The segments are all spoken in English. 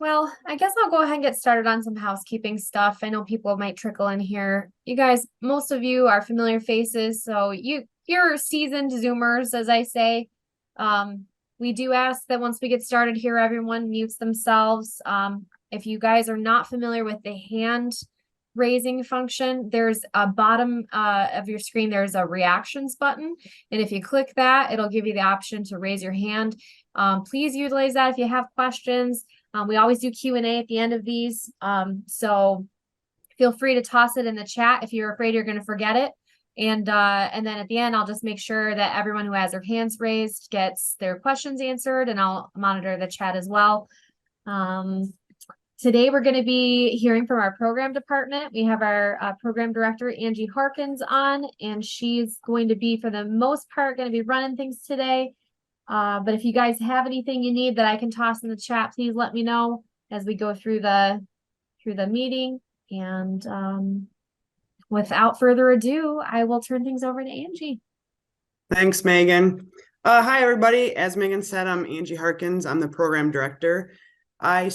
Well, I guess I'll go ahead and get started on some housekeeping stuff. I know people might trickle in here. You guys, most of you are familiar faces, so you're seasoned Zoomers, as I say. Um, we do ask that once we get started here, everyone mutes themselves. If you guys are not familiar with the hand raising function, there's a bottom of your screen, there's a reactions button. And if you click that, it'll give you the option to raise your hand. Please utilize that if you have questions. We always do Q&A at the end of these. So feel free to toss it in the chat if you're afraid you're going to forget it. And then at the end, I'll just make sure that everyone who has their hands raised gets their questions answered, and I'll monitor the chat as well. Today, we're going to be hearing from our program department. We have our program director, Angie Harkins, on, and she's going to be, for the most part, going to be running things today. But if you guys have anything you need that I can toss in the chat, please let me know as we go through the meeting. And without further ado, I will turn things over to Angie. Thanks, Megan. Hi, everybody. As Megan said, I'm Angie Harkins. I'm the program director. I've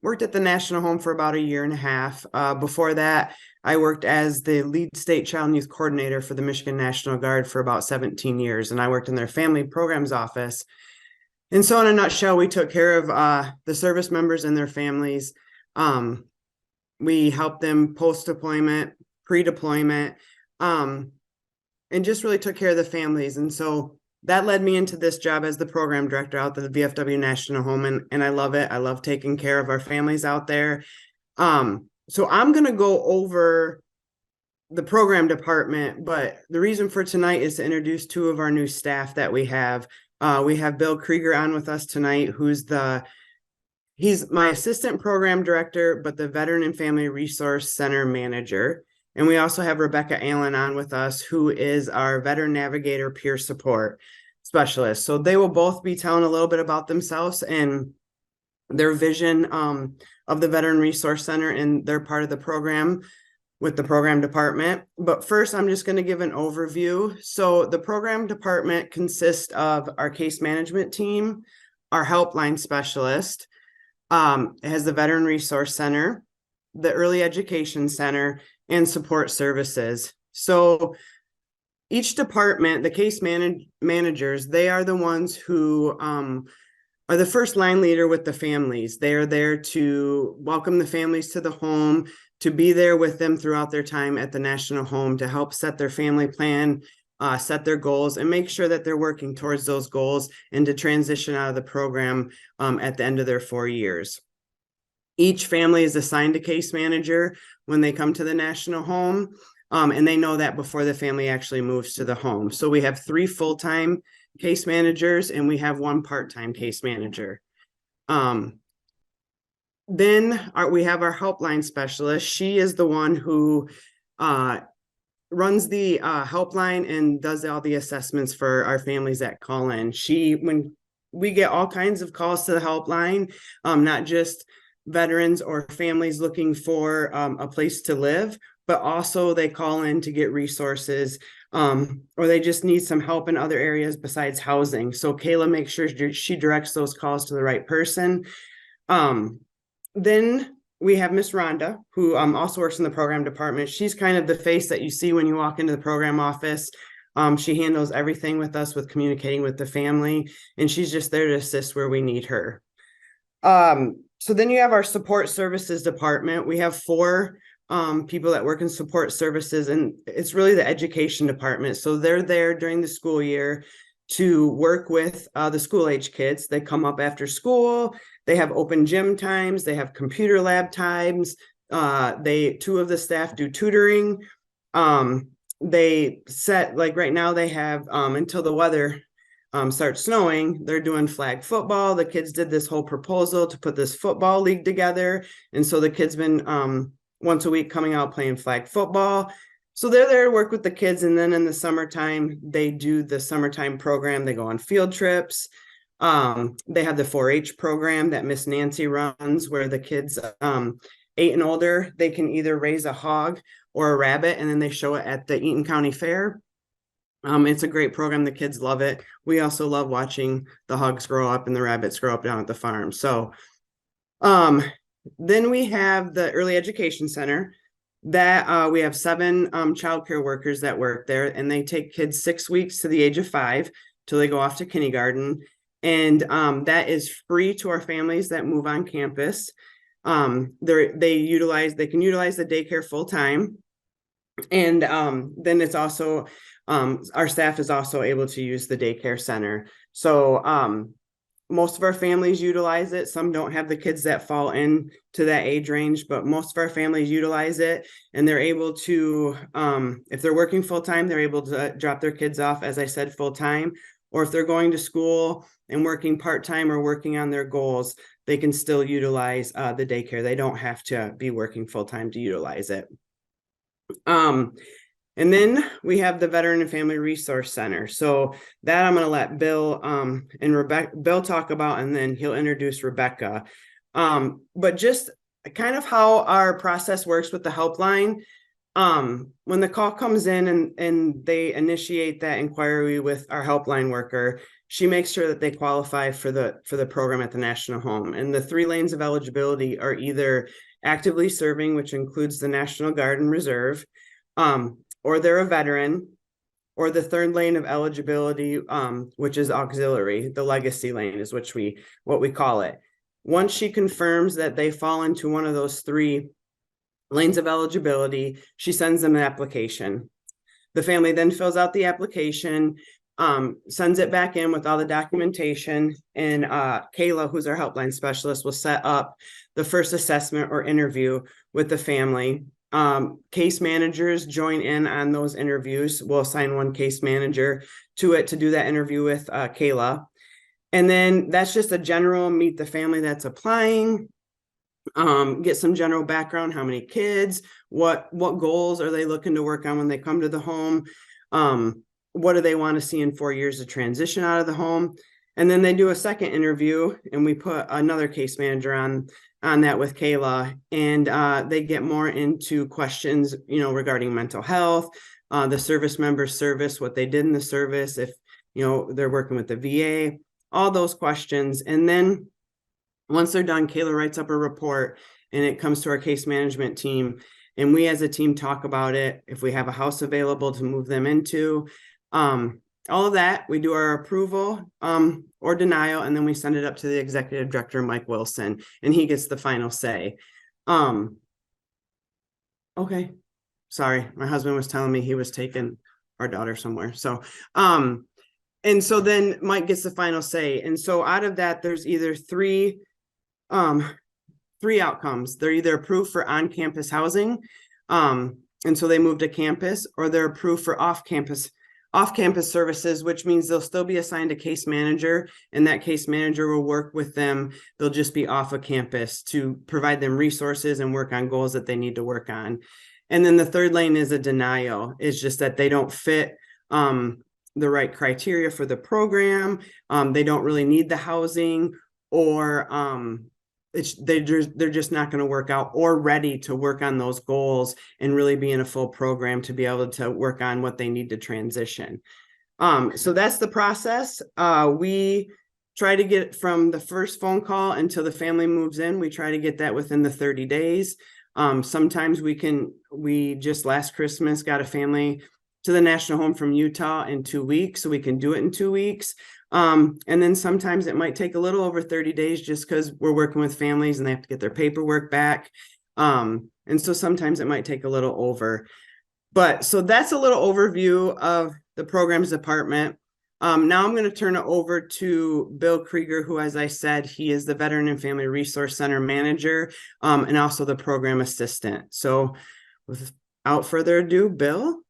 worked at the National Home for about a year and a half. Before that, I worked as the lead state child and youth coordinator for the Michigan National Guard for about 17 years, and I worked in their family programs office. And so in a nutshell, we took care of the service members and their families. We helped them post-deployment, pre-deployment, and just really took care of the families. And so that led me into this job as the program director out at the VFW National Home, and I love it. I love taking care of our families out there. So I'm going to go over the program department, but the reason for tonight is to introduce two of our new staff that we have. We have Bill Krieger on with us tonight, he's my assistant program director, but the Veteran and Family Resource Center manager. And we also have Rebecca Allen on with us, who is our Veteran Navigator Peer Support Specialist. So they will both be telling a little bit about themselves and their vision of the Veteran Resource Center, and they're part of the program with the program department. But first, I'm just going to give an overview. So the program department consists of our case management team, our helpline specialist, it has the Veteran Resource Center, the Early Education Center, and support services. So each department, the case managers, they are the ones who are the first line leader with the families. They are there to welcome the families to the home, to be there with them throughout their time at the National Home, to help set their family plan, set their goals, and make sure that they're working towards those goals and to transition out of the program at the end of their 4 years. Each family is assigned a case manager when they come to the National Home, and they know that before the family actually moves to the home. So we have 3 full-time case managers and we have 1 part-time case manager. Then we have our helpline specialist. She is the one who runs the helpline and does all the assessments for our families that call in. When we get all kinds of calls to the helpline, not just veterans or families looking for a place to live, but also they call in to get resources, or they just need some help in other areas besides housing. So Kayla makes sure she directs those calls to the right person. Then we have Miss Rhonda, who also works in the program department. She's kind of the face that you see when you walk into the program office. She handles everything with us with communicating with the family, and she's just there to assist where we need her. So then you have our support services department. We have 4 people that work in support services, and it's really the education department. So they're there during the school year to work with the school age kids. They come up after school. They have open gym times. They have computer lab times. 2 of the staff do tutoring. They set, like right now they have until the weather starts snowing, they're doing flag football. The kids did this whole proposal to put this football league together. And so the kids been once a week coming out playing flag football. So they're there to work with the kids. And then in the summertime, they do the summertime program. They go on field trips. They have the 4-H program that Miss Nancy runs, where the kids 8 and older, they can either raise a hog or a rabbit, and then they show it at the Eaton County Fair. It's a great program. The kids love it. We also love watching the hogs grow up and the rabbits grow up down at the farm. So Then we have the Early Education Center that we have 7 childcare workers that work there, and they take kids 6 weeks to the age of 5 till they go off to kindergarten. And that is free to our families that move on campus. They can utilize the daycare full time. And then it's also our staff is also able to use the daycare center. So most of our families utilize it. Some don't have the kids that fall in to that age range, but most of our families utilize it, and they're able to, if they're working full time, they're able to drop their kids off, as I said, full time. Or if they're going to school and working part time or working on their goals, they can still utilize the daycare. They don't have to be working full time to utilize it. And then we have the Veteran and Family Resource Center. So that I'm going to let Bill and Bill talk about, and then he'll introduce Rebecca. But just kind of how our process works with the helpline. When the call comes in and they initiate that inquiry with our helpline worker, she makes sure that they qualify for the program at the National Home. And the 3 lanes of eligibility are either actively serving, which includes the National Guard and Reserve, or they're a veteran, or the 3rd lane of eligibility, which is auxiliary. The legacy lane is what we call it. Once she confirms that they fall into one of those 3 lanes of eligibility, she sends them an application. The family then fills out the application, sends it back in with all the documentation, and Kayla, who's our helpline specialist, will set up the first assessment or interview with the family. Case managers join in on those interviews. We'll assign 1 case manager to it to do that interview with Kayla. And then that's just a general meet the family that's applying, get some general background, how many kids, what goals are they looking to work on when they come to the home, what do they want to see in 4 years of transition out of the home. And then they do a second interview, and we put another case manager on that with Kayla, and they get more into questions, regarding mental health, the service member's service, what they did in the service, if, they're working with the VA, all those questions. And then once they're done, Kayla writes up a report, and it comes to our case management team, and we as a team talk about it. If we have a house available to move them into, all of that, we do our approval or denial, and then we send it up to the executive director, Mike Wilson, and he gets the final say. Okay, sorry, my husband was telling me he was taking our daughter somewhere. So, and so then Mike gets the final say. And so out of that, there's either 3 outcomes. They're either approved for on-campus housing, and so they move to campus, or they're approved for off-campus services, which means they'll still be assigned a case manager, and that case manager will work with them. They'll just be off of campus to provide them resources and work on goals that they need to work on. And then the 3rd lane is a denial. It's just that they don't fit the right criteria for the program. They don't really need the housing, or they're just not going to work out or ready to work on those goals and really be in a full program to be able to work on what they need to transition. So that's the process. We try to get from the first phone call until the family moves in. We try to get that within the 30 days. Sometimes we just last Christmas got a family to the National Home from Utah in 2 weeks, so we can do it in 2 weeks. And then sometimes it might take a little over 30 days just because we're working with families and they have to get their paperwork back. And so sometimes it might take a little over. But so that's a little overview of the programs department. Now I'm going to turn it over to Bill Krieger, who, as I said, he is the Veteran and Family Resource Center manager, and also the program assistant. So without further ado, Bill,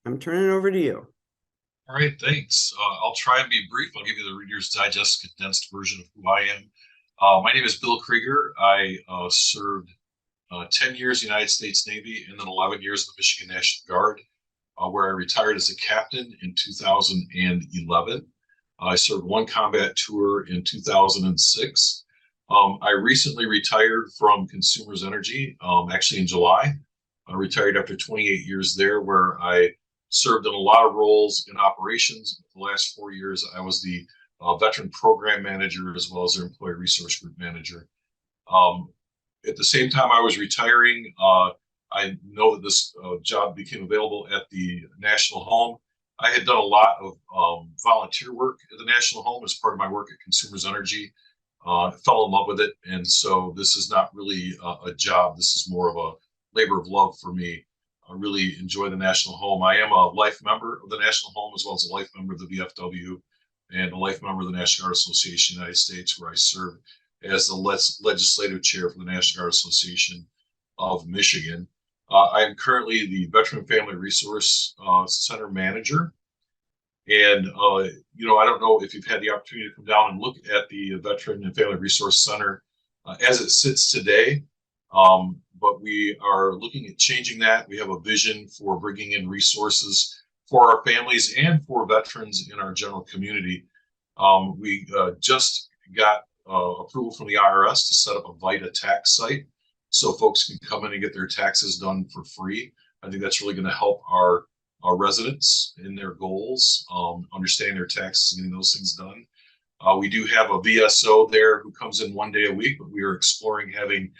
I'm turning it over to you. All right, thanks. I'll try and be brief. I'll give you the Reader's Digest condensed version of who I am. My name is Bill Krieger. I served 10 years in the United States Navy and then 11 years in the Michigan National Guard, where I retired as a captain in 2011. I served 1 combat tour in 2006. I recently retired from Consumers Energy, actually in July. I retired after 28 years there, where I served in a lot of roles in operations. The last 4 years, I was the veteran program manager as well as their employee resource group manager. At the same time I was retiring, I know that this job became available at the National Home. I had done a lot of volunteer work at the National Home as part of my work at Consumers Energy. Fell in love with it, and so this is not really a job. This is more of a labor of love for me. I really enjoy the National Home. I am a life member of the National Home as well as a life member of the VFW and a life member of the National Guard Association of the United States, where I serve as the legislative chair for the National Guard Association of Michigan. I am currently the Veteran Family Resource Center manager. And, I don't know if you've had the opportunity to come down and look at the Veteran and Family Resource Center as it sits today. But we are looking at changing that. We have a vision for bringing in resources for our families and for veterans in our general community. We just got approval from the IRS to set up a VITA tax site so folks can come in and get their taxes done for free. I think that's really going to help our residents in their goals, understanding their taxes and getting those things done. We do have a VSO there who comes in 1 day a week, but we are exploring having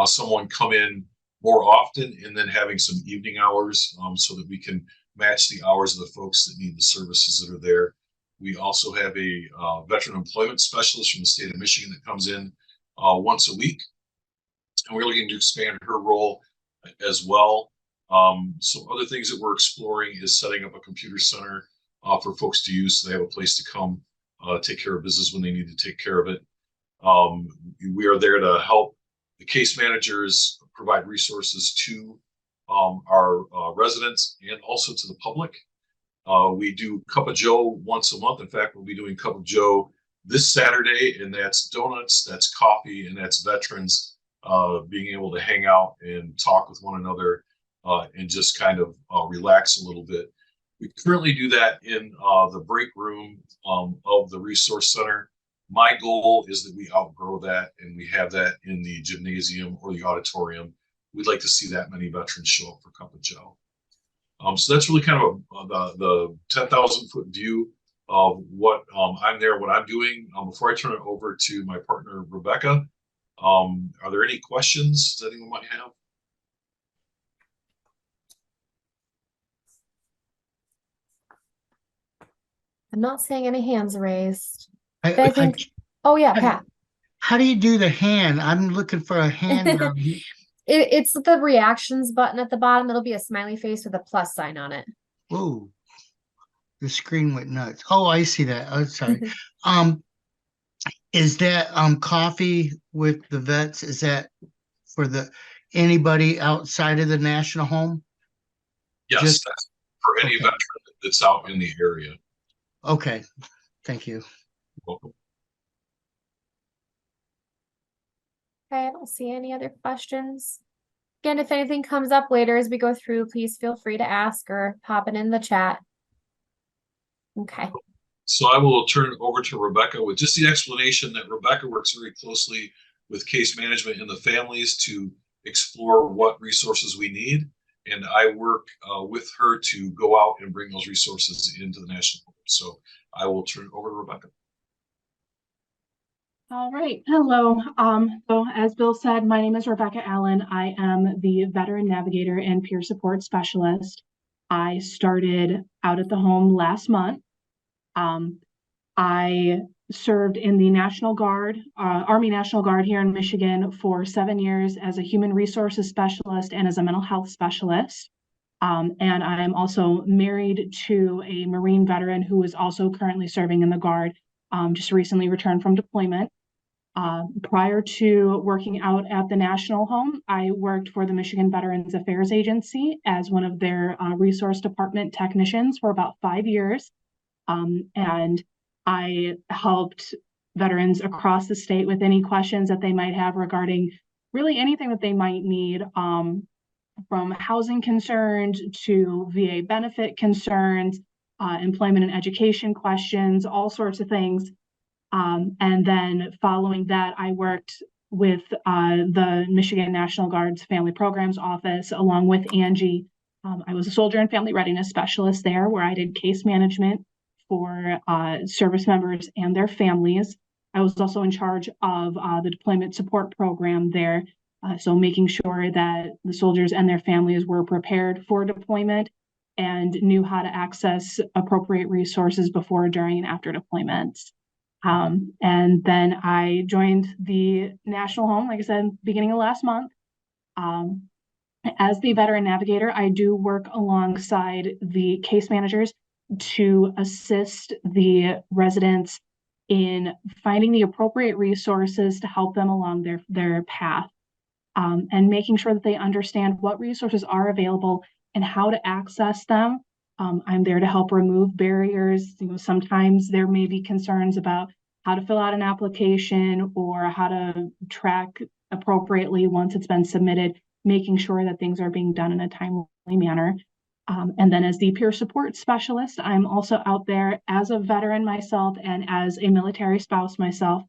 someone come in more often and then having some evening hours so that we can match the hours of the folks that need the services that are there. We also have a veteran employment specialist from the state of Michigan that comes in once a week. And we're looking to expand her role as well. Some other things that we're exploring is setting up a computer center for folks to use so they have a place to come take care of business when they need to take care of it. We are there to help the case managers provide resources to our residents and also to the public. We do Cup of Joe once a month. In fact, we'll be doing Cup of Joe this Saturday, and that's donuts, that's coffee, and that's veterans being able to hang out and talk with one another and just kind of relax a little bit. We currently do that in the break room of the resource center. My goal is that we outgrow that and we have that in the gymnasium or the auditorium. We'd like to see that many veterans show up for Cup of Joe. So that's really kind of the 10,000 foot view of what I'm there, what I'm doing. Before I turn it over to my partner, Rebecca, are there any questions that anyone might have? I'm not seeing any hands raised. I think. Oh yeah, Pat. How do you do the hand? I'm looking for a hand. It's the reactions button at the bottom. It'll be a smiley face with a plus sign on it. Whoa, the screen went nuts. Oh, I see that. Oh, sorry. Is that coffee with the vets? Is that for anybody outside of the National Home? Yes, that's for any veteran that's out in the area. Okay, thank you. You're welcome. Okay, I don't see any other questions. Again, if anything comes up later as we go through, please feel free to ask or pop it in the chat. Okay. So I will turn it over to Rebecca with just the explanation that Rebecca works very closely with case management and the families to explore what resources we need. And I work with her to go out and bring those resources into the National Home. So I will turn it over to Rebecca. All right. Hello. So as Bill said, my name is Rebecca Allen. I am the Veteran Navigator and Peer Support Specialist. I started out at the home last month. I served in the National Guard, Army National Guard here in Michigan for 7 years as a human resources specialist and as a mental health specialist. And I am also married to a Marine veteran who is also currently serving in the Guard, just recently returned from deployment. Prior to working out at the National Home, I worked for the Michigan Veterans Affairs Agency as one of their resource department technicians for about 5 years. And I helped veterans across the state with any questions that they might have regarding really anything that they might need, from housing concerns to VA benefit concerns, employment and education questions, all sorts of things. And then following that, I worked with the Michigan National Guard's Family Programs Office along with Angie. I was a soldier and family readiness specialist there, where I did case management for service members and their families. I was also in charge of the deployment support program there. So making sure that the soldiers and their families were prepared for deployment and knew how to access appropriate resources before, during, and after deployments. And then I joined the National Home, like I said, beginning of last month. As the veteran navigator, I do work alongside the case managers to assist the residents in finding the appropriate resources to help them along their path, and making sure that they understand what resources are available and how to access them. I'm there to help remove barriers. Sometimes there may be concerns about how to fill out an application or how to track appropriately once it's been submitted, making sure that things are being done in a timely manner. And then as the peer support specialist, I'm also out there as a veteran myself and as a military spouse myself,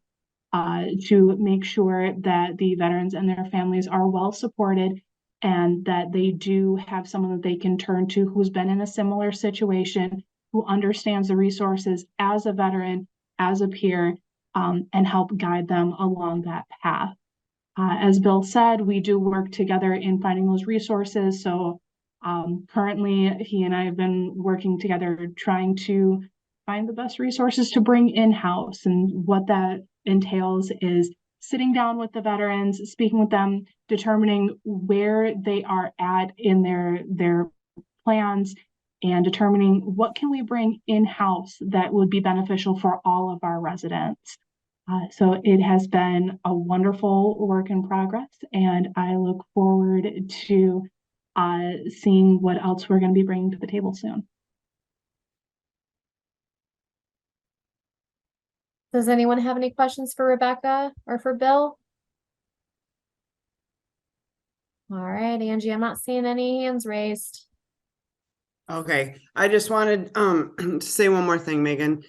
to make sure that the veterans and their families are well supported and that they do have someone that they can turn to who's been in a similar situation, who understands the resources as a veteran, as a peer, and help guide them along that path. As Bill said, we do work together in finding those resources. So currently, he and I have been working together trying to find the best resources to bring in-house. And what that entails is sitting down with the veterans, speaking with them, determining where they are at in their plans, and determining what can we bring in-house that would be beneficial for all of our residents. So it has been a wonderful work in progress, and I look forward to seeing what else we're going to be bringing to the table soon. Does anyone have any questions for Rebecca or for Bill? All right, Angie, I'm not seeing any hands raised. Okay, I just wanted to say one more thing, Megan.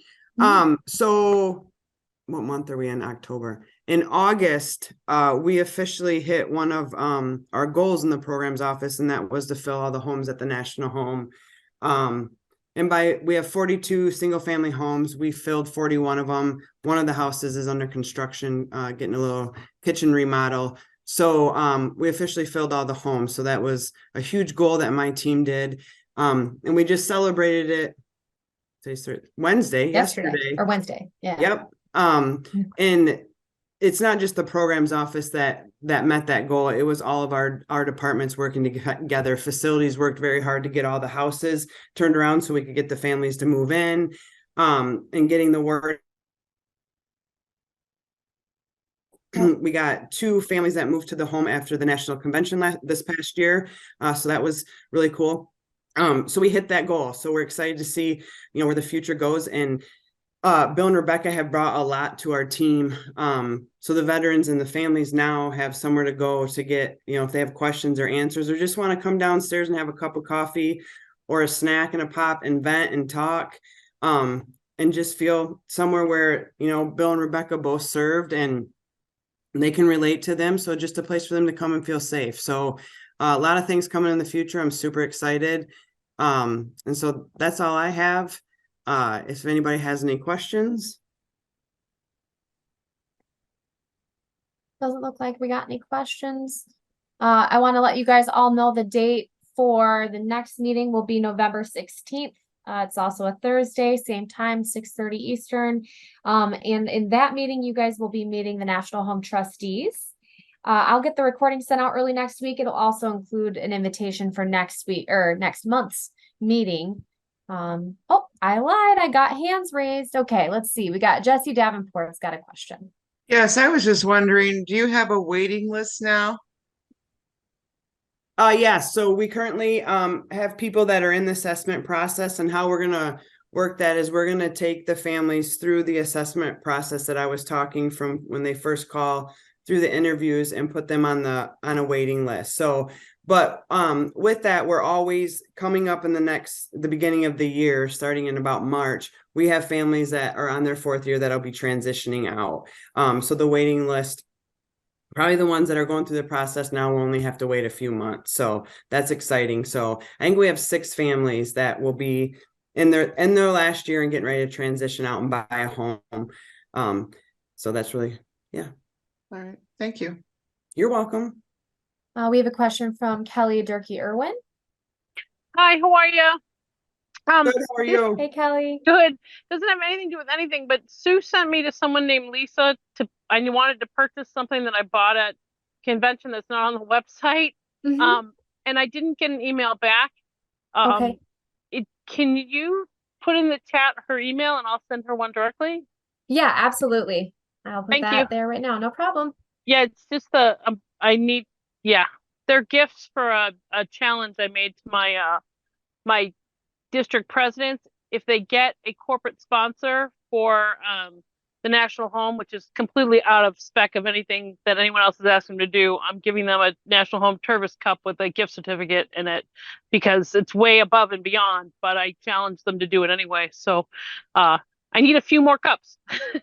So what month are we in? October. In August, we officially hit one of our goals in the programs office, and that was to fill all the homes at the National Home. And we have 42 single family homes. We filled 41 of them. One of the houses is under construction, getting a little kitchen remodel. So we officially filled all the homes. So that was a huge goal that my team did. And we just celebrated it yesterday or Wednesday. Yeah. Yep. And it's not just the programs office that met that goal. It was all of our departments working together. Facilities worked very hard to get all the houses turned around so we could get the families to move in, and getting the word. We got 2 families that moved to the home after the national convention this past year. So that was really cool. So we hit that goal. So we're excited to see, where the future goes. And Bill and Rebecca have brought a lot to our team. So the veterans and the families now have somewhere to go to get, if they have questions or answers, or just want to come downstairs and have a cup of coffee or a snack and a pop and vent and talk, and just feel somewhere where, Bill and Rebecca both served and they can relate to them. So just a place for them to come and feel safe. So a lot of things coming in the future. I'm super excited. And so that's all I have. If anybody has any questions. Doesn't look like we got any questions. I want to let you guys all know the date for the next meeting will be November 16th. It's also a Thursday, same time, 6:30 Eastern. And in that meeting, you guys will be meeting the National Home Trustees. I'll get the recording sent out early next week. It'll also include an invitation for next week or next month's meeting. Oh, I lied. I got hands raised. Okay, let's see. We got Jesse Davenport's got a question. Yes, I was just wondering, do you have a waiting list now? Yes. So we currently have people that are in the assessment process, and how we're gonna work that is we're gonna take the families through the assessment process that I was talking from when they first call through the interviews and put them on a waiting list. So, but with that, we're always coming up in the beginning of the year, starting in about March, we have families that are on their 4th year that'll be transitioning out. So the waiting list, probably the ones that are going through the process now will only have to wait a few months. So that's exciting. So I think we have 6 families that will be in their last year and getting ready to transition out and buy a home. So that's really, All right, thank you. you're welcome. We have a question from Kelly Durkee Irwin. Hi, how are you? Good, how are you? Hey, Kelly. Good. Doesn't have anything to do with anything, but Sue sent me to someone named Lisa I wanted to purchase something that I bought at convention that's not on the website. Mhm. And I didn't get an email back. Okay. Can you put in the chat her email and I'll send her one directly? Yeah, absolutely. I'll put Thank that you. there right now. No problem. Yeah, it's just yeah, they're gifts for a challenge I made to my district presidents. If they get a corporate sponsor for the National Home, which is completely out of spec of anything that anyone else has asked them to do, I'm giving them a National Home Service Cup with a gift certificate in it because it's way above and beyond, but I challenged them to do it anyway. So I need a few more cups.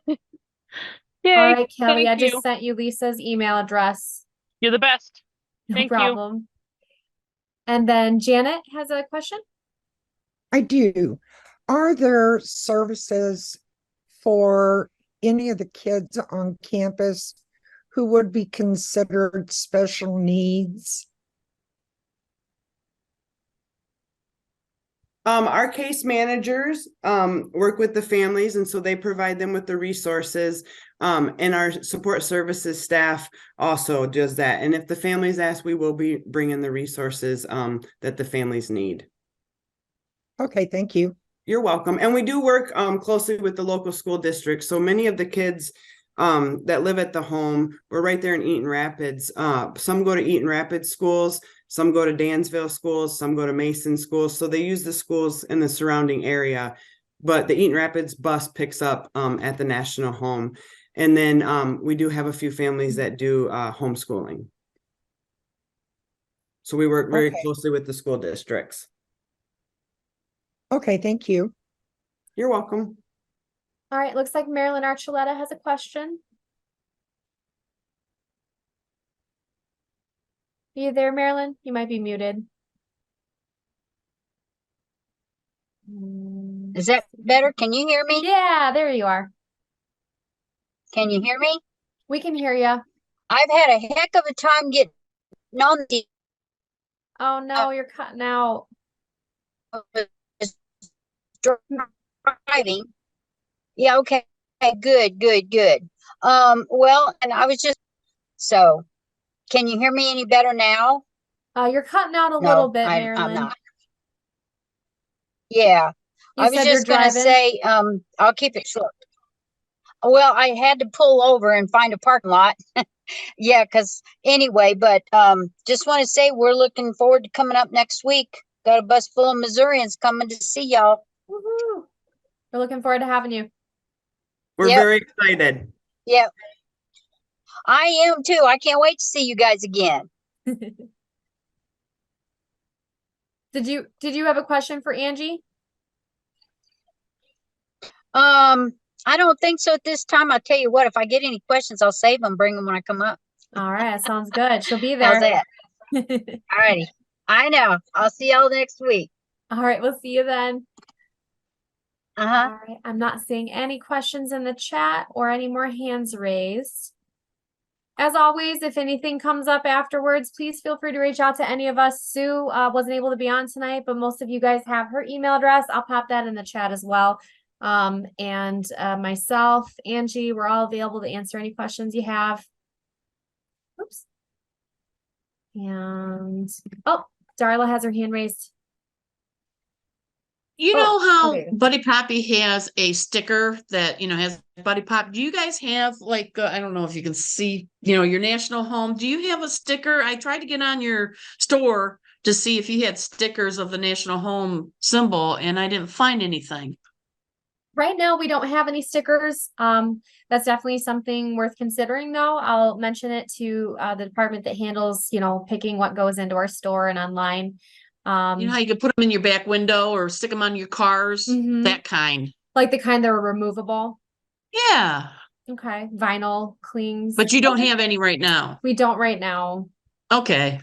Yay. All right, Kelly, Thank I you. just sent you Lisa's email address. You're the best. No Thank you. problem. And then Janet has a question. I do. Are there services for any of the kids on campus who would be considered special needs? Our case managers work with the families, and so they provide them with the resources. And our support services staff also does that. And if the families ask, we will be bringing the resources that the families need. Okay, thank you. You're welcome. And we do work closely with the local school districts. So many of the kids that live at the home, we're right there in Eaton Rapids. Some go to Eaton Rapids schools, some go to Dansville schools, some go to Mason schools. So they use the schools in the surrounding area. But the Eaton Rapids bus picks up at the National Home. And then we do have a few families that do homeschooling. So we work very Okay. closely with the school districts. Okay, thank you. You're welcome. All right, looks like Marilyn Archuleta has a question. Are you there, Marilyn? You might be muted. Is that better? Can you hear me? Yeah, there you are. Can you hear me? We can hear you. I've had a heck of a time getting on the Oh no, you're cutting out. driving. Yeah, okay. Good. Well, and I was just so can you hear me any better now? You're cutting out a No, little bit, I'm Marilyn. not. Yeah. You I was said you're just gonna driving? say, I'll keep it short. Well, I had to pull over and find a parking lot. Yeah, because anyway, but just want to say we're looking forward to coming up next week. Got a bus full of Missourians coming to see y'all. Woohoo. We're looking forward to having you. We're Yep. very excited. Yep. I am too. I can't wait to see you guys again. Did you have a question for Angie? I don't think so at this time. I'll tell you what, if I get any questions, I'll save them, bring them when I come up. All right, that sounds good. She'll be How's there. that? All righty. I know. I'll see y'all next week. All right, we'll see you then. Uh-huh. All right, I'm not seeing any questions in the chat or any more hands raised. As always, if anything comes up afterwards, please feel free to reach out to any of us. Sue wasn't able to be on tonight, but most of you guys have her email address. I'll pop that in the chat as well. And myself, Angie, we're all available to answer any questions you have. Oops. And oh, Darla has her hand raised. You Oh, know how okay. Buddy Poppy has a sticker that, has Buddy Pop. Do you guys have like, I don't know if you can see, your National Home. Do you have a sticker? I tried to get on your store to see if you had stickers of the National Home symbol and I didn't find anything. Right now, we don't have any stickers. That's definitely something worth considering, though. I'll mention it to the department that handles, picking what goes into our store and online. You know how you could put them in your back window or stick them on your cars? Mhm. That kind. Like the kind that are removable. Yeah. Okay. Vinyl clings. But you don't Okay. have any right now. We don't right now. Okay.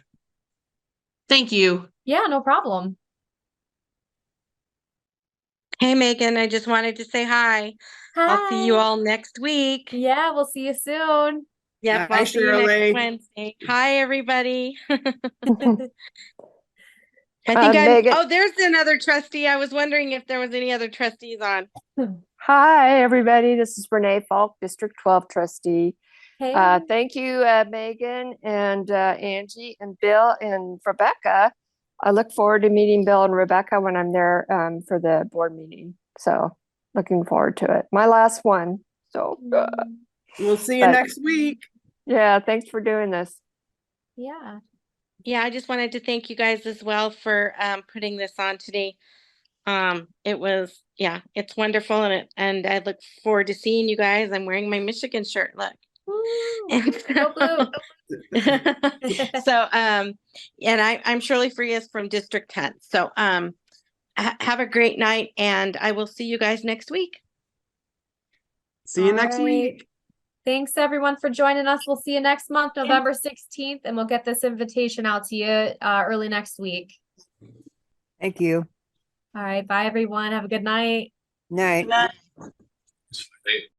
Thank you. Yeah, no problem. Hey Megan, I just wanted to say hi. I'll see you Hi. all next week. Yeah, we'll see you soon. Yep, Hi, I'll see you next Shirley. Wednesday. Hi, everybody. I think Megan. oh, there's another trustee. I was wondering if there was any other trustees on. Hi, everybody. This is Renee Falk, District 12 trustee. Hey. Thank you, Megan and Angie and Bill and Rebecca. I look forward to meeting Bill and Rebecca when I'm there for the board meeting. So looking forward to it. My last one. So We'll see you But- next week. yeah, thanks for doing this. Yeah. Yeah, I just wanted to thank you guys as well for putting this on today. It was, yeah, it's wonderful, and I look forward to seeing you guys. I'm wearing my Michigan shirt. Look. And Go blue. so and I'm Shirley Frias from District 10. So have a great night, and I will see you guys next week. See you All next right. week. Thanks everyone for joining us. We'll see you next month, November 16th, and we'll get this invitation out to you early next week. Thank you. All right. Bye everyone. Have a good night. Night. Hey,